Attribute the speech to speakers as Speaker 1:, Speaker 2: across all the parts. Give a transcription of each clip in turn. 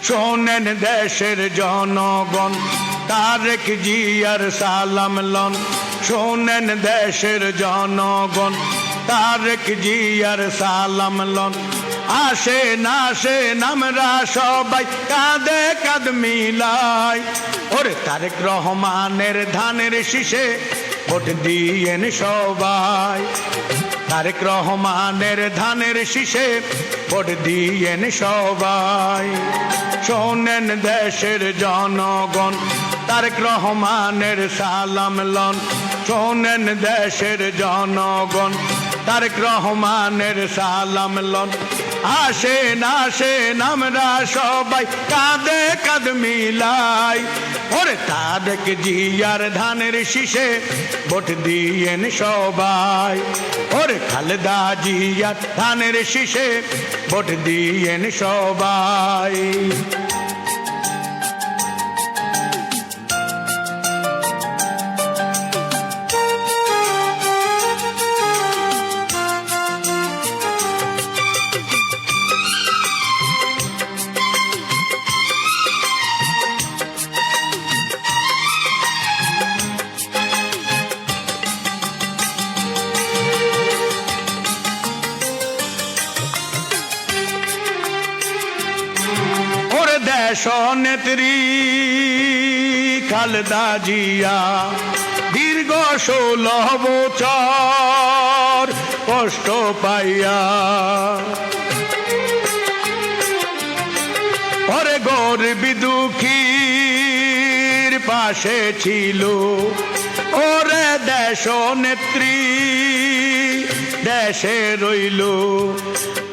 Speaker 1: শোনেন দেশের জনগণ, তারেক জিয়ার সালাম লন। শোনেন দেশের জনগণ, তারেক জিয়ার সালাম লন। আসেন আসেন আমরা সবাই কাঁধে কাঁধ মিলাই, ওরে তারেক রহমানের ধানের শীষে ভোট দিয়েন সবাই। তারেক রহমানের ধানের শীষে ভোট দিয়েন সবাই। শোনেন দেশের জনগণ, তারেক রহমানের সালাম লন। শোনেন দেশের জনগণ, তারেক রহমানের সালাম লন। আসেন আসেন আমরা সবাই কাঁধে কাঁধ মিলাই, ওরে তারেক জিয়ার ধানের শীষে ভোট দিয়েন সবাই। ওরে খালেদা জিয়ার ধানের শীষে ভোট দিয়েন সবাই। দেশ নেত্রী খালেদা জিয়া দীর্ঘ 16 বছর কষ্ট পাইয়া, ওরে গরিব দুঃখীর পাশে ছিল। ওরে দেশ নেত্রী দেশে রইল,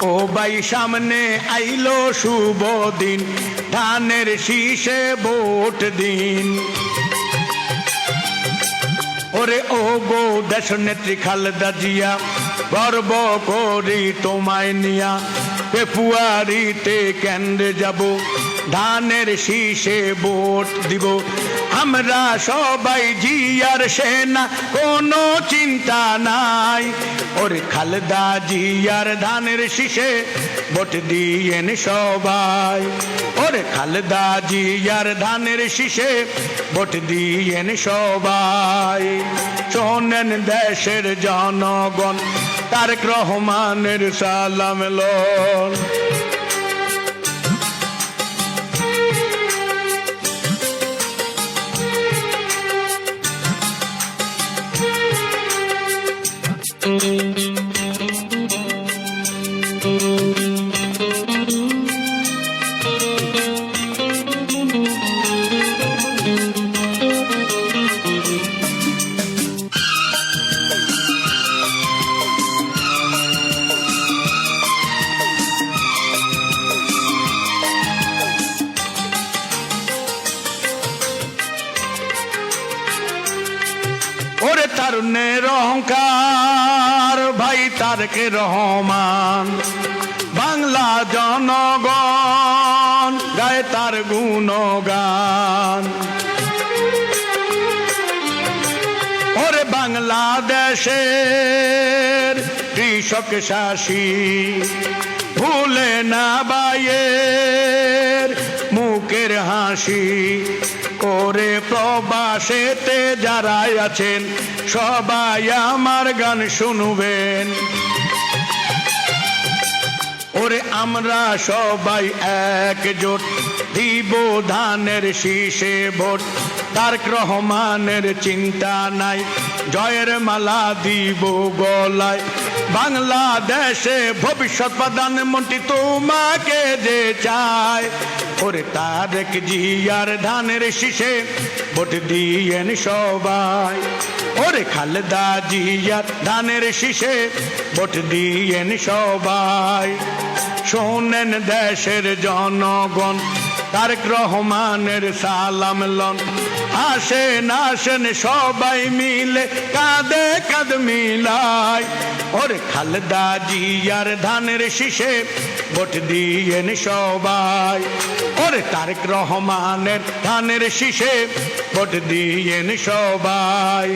Speaker 1: ও ভাই সামনে আইলো শুভ দিন, ধানের শীষে ভোট দিন। ওরে ও গো দেশ নেত্রী খালেদা জিয়া, গর্ব করি তোমায় নিয়া। ফেব্রুয়ারিতে কেন্দ্রে যাব, ধানের শীষে ভোট দিব। আমরা সবাই জিয়ার সেনা, কোনো চিন্তা নাই। ওরে খালেদা জিয়ার ধানের শীষে ভোট দিয়েন সবাই। ওরে খালেদা জিয়ার ধানের শীষে ভোট দিয়েন সবাই। শোনেন দেশের জনগণ, তারেক রহমানের সালাম লন। ওরে তারুণ্যের অহংকার ভাই তারেক রহমান, বাংলা জনগণ গায়ে তার গুণগান। ওরে বাংলাদেশের কৃষক শাসী, ভুলে না বাইয়ের মুখের হাসি। করে প্রবাসেতে যারা আছেন সবাই আমার গান শুনবেন। ওরে আমরা সবাই একজোট দিব ধানের শীষে ভোট। তারেক রহমানের চিন্তা নাই, জয়ের মালা দিব গলায়। বাংলাদেশে ভবিষ্যৎ প্রধানমন্ত্রী তোমাকে যে চায়। ওরে তারেক জিয়ার ধানের শীষে ভোট দিয়েন সবাই। ওরে খালেদা জিয়ার ধানের শীষে ভোট দিয়েন সবাই। শোনেন দেশের জনগণ, তারেক রহমানের সালাম লন। আসেন আসেন সবাই মিলে কাঁধে কাঁধ মিলাই, ওরে খালেদা জিয়ার ধানের শীষে ভোট দিয়েন সবাই। ওরে তারেক রহমানের ধানের শীষে ভোট দিয়েন সবাই।